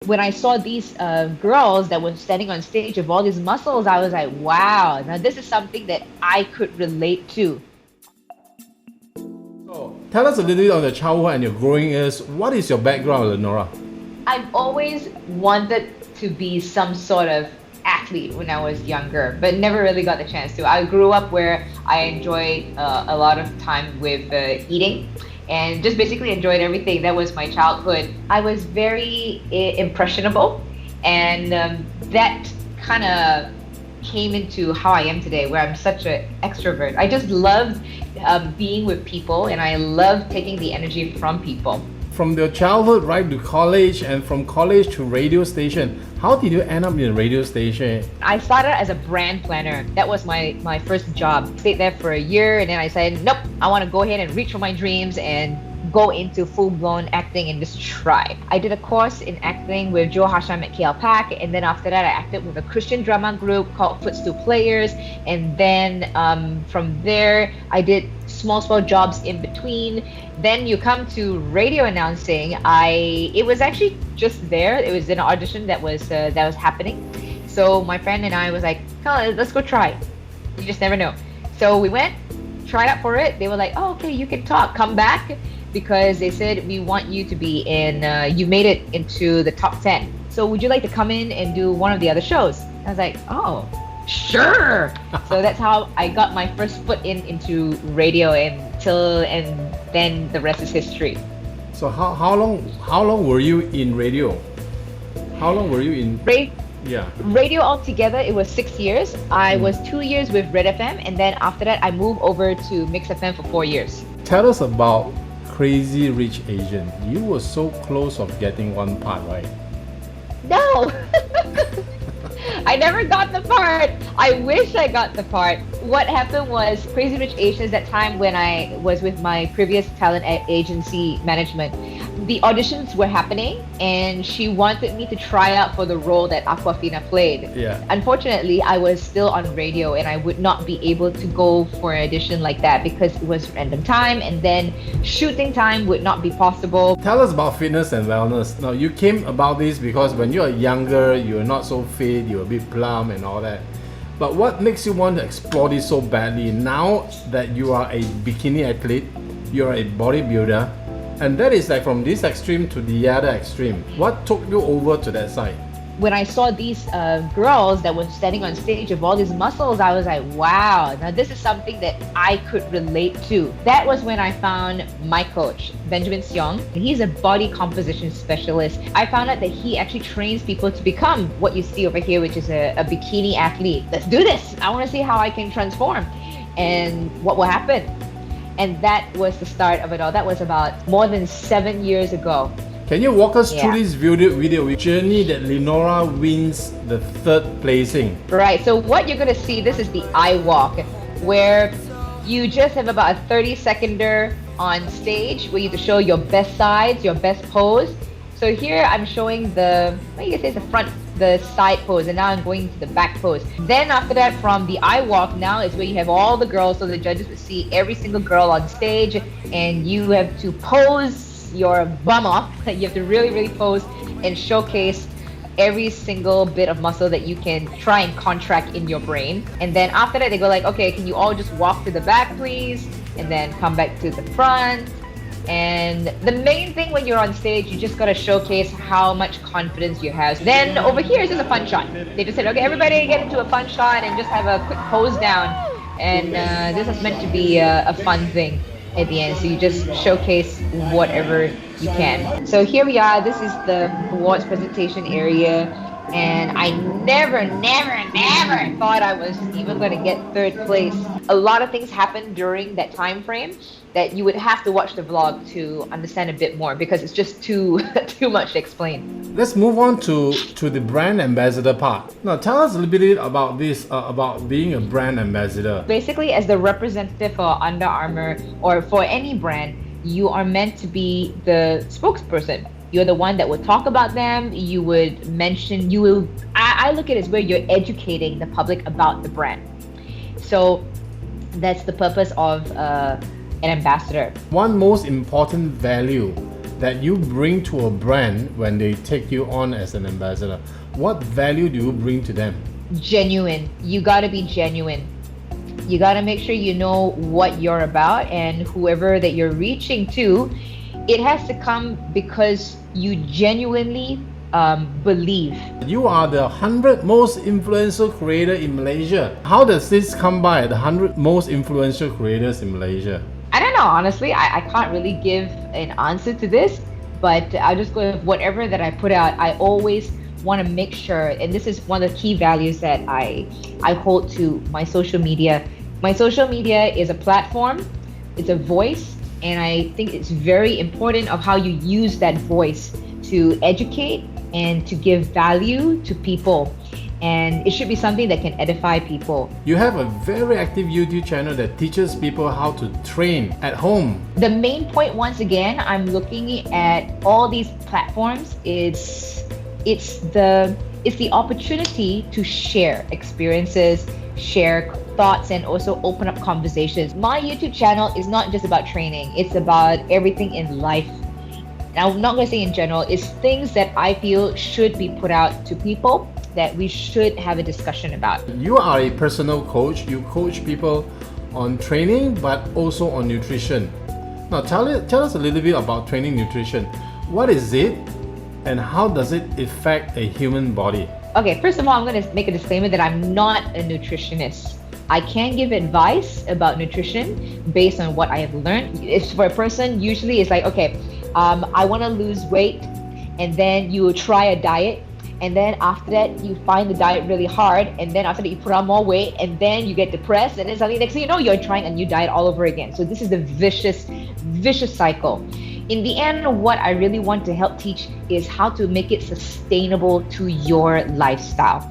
When I saw these girls that were standing on stage with all these muscles, I was like, wow, now this is something that I could relate to. So, tell us a little bit on your childhood and your growing years. What is your background, Linora? I've always wanted to be some sort of athlete when I was younger, but never really got the chance to. I grew up where I enjoyed a lot of time with eating and just basically enjoyed everything. That was my childhood. I was very impressionable, and that kind of came into how I am today, where I'm such an extrovert. I just loved being with people, and I love taking the energy from people. From your childhood right to college, and from college to radio station, how did you end up in a radio station? I started as a brand planner. That was my first job. Stayed there for a year, and then I said, nope, I want to go ahead and reach for my dreams and go into full-blown acting and just try. I did a course in acting with Joe Hasham at KL and then after that I acted with a Christian drama group called Footstool Players, and then from there I did small jobs in between. Then you come to radio announcing. It was actually just there. It was an audition that was happening. So my friend and I was like, oh, let's go try. You just never know. So we went, tried out for it. They were like, oh, okay, you can talk, come back, because they said we want you to be in, you made it into the top 10. So would you like to come in and do one of the other shows? I was like, oh, sure. So that's how I got my first foot into radio, and then the rest is history. So how long were you in radio? How long were you in? Yeah. Radio altogether, it was 6 years. I was 2 years with Red FM, and then after that, I moved over to Mix FM for 4 years. Tell us about Crazy Rich Asian. You were so close of getting one part, right? No! I never got the part. I wish I got the part. What happened was Crazy Rich Asians, that time when I was with my previous talent agency management, the auditions were happening and she wanted me to try out for the role that Aquafina played. Yeah. Unfortunately, I was still on radio and I would not be able to go for an audition like that because it was random time, and then shooting time would not be possible. Tell us about fitness and wellness. Now, you came about this because when you were younger, you were not so fit, you were a bit plump and all that. But what makes you want to explore this so badly now that you are a bikini athlete, you're a bodybuilder, and that is like from this extreme to the other extreme? What took you over to that side? When I saw these girls that were standing on stage with all these muscles, I was like, wow, now this is something that I could relate to. That was when I found my coach, Benjamin Seong. He's a body composition specialist. I found out that he actually trains people to become what you see over here, which is a bikini athlete. Let's do this. I want to see how I can transform and what will happen. And that was the start of it all. That was about more than 7 years ago. Can you walk us through this video journey that Linora wins the 3rd placing? Right, so what you're going to see, this is the eye walk, where you just have about a 30-seconder on stage where you have to show your best sides, your best pose. So here I'm showing the side pose, and now I'm going to the back pose. Then after that, from the eye walk, now is where you have all the girls, so the judges will see every single girl on stage, and you have to pose your bum off. You have to really pose and showcase every single bit of muscle that you can try and contract in your brain. And then after that, they go like, okay, can you all just walk to the back, please? And then come back to the front. And the main thing when you're on stage, you just gotta showcase how much confidence you have. Then over here is just a fun shot. They just said, okay, everybody get into a fun shot and just have a quick pose down. And this is meant to be a fun thing at the end, so you just showcase whatever you can. So here we are. This is the awards presentation area, and I never thought I was even going to get 3rd place. A lot of things happened during that time frame that you would have to watch the vlog to understand a bit more, because it's just too much to explain. Let's move on to the brand ambassador part. Now tell us a little bit about this, about being a brand ambassador. Basically, as the representative for Under Armour or for any brand, you are meant to be the spokesperson. You're the one that would talk about them. You would mention, I look at it as where you're educating the public about the brand. So that's the purpose of an ambassador. One most important value that you bring to a brand when they take you on as an ambassador? What value do you bring to them? Genuine. You got to be genuine. You got to make sure you know what you're about, and whoever that you're reaching to, it has to come because you genuinely believe. You are the 100 most influential creator in Malaysia. How does this come by, the 100 most influential creators in Malaysia? I don't know, honestly. I can't really give an answer to this, but I'll just go with whatever that I put out. I always want to make sure, and this is one of the key values that I hold to my social media. My social media is a platform, it's a voice, and I think it's very important of how you use that voice to educate and to give value to people. And it should be something that can edify people. You have a very active YouTube channel that teaches people how to train at home. The main point, once again, I'm looking at all these platforms. It's the opportunity to share experiences, share thoughts, and also open up conversations. My YouTube channel is not just about training, it's about everything in life. Now, I'm not going to say in general, it's things that I feel should be put out to people, that we should have a discussion about. You are a personal coach. You coach people on training, but also on nutrition. Now, tell us a little bit about training nutrition. What is it, and how does it affect a human body? Okay, first of all, I'm going to make a disclaimer that I'm not a nutritionist. I can give advice about nutrition based on what I have learned. If for a person, usually it's like, okay, I want to lose weight, and then you try a diet, and then after that you find the diet really hard, and then after that you put on more weight, and then you get depressed, and then suddenly next thing you know, you're trying a new diet all over again. So this is the vicious cycle. In the end, what I really want to help teach is how to make it sustainable to your lifestyle.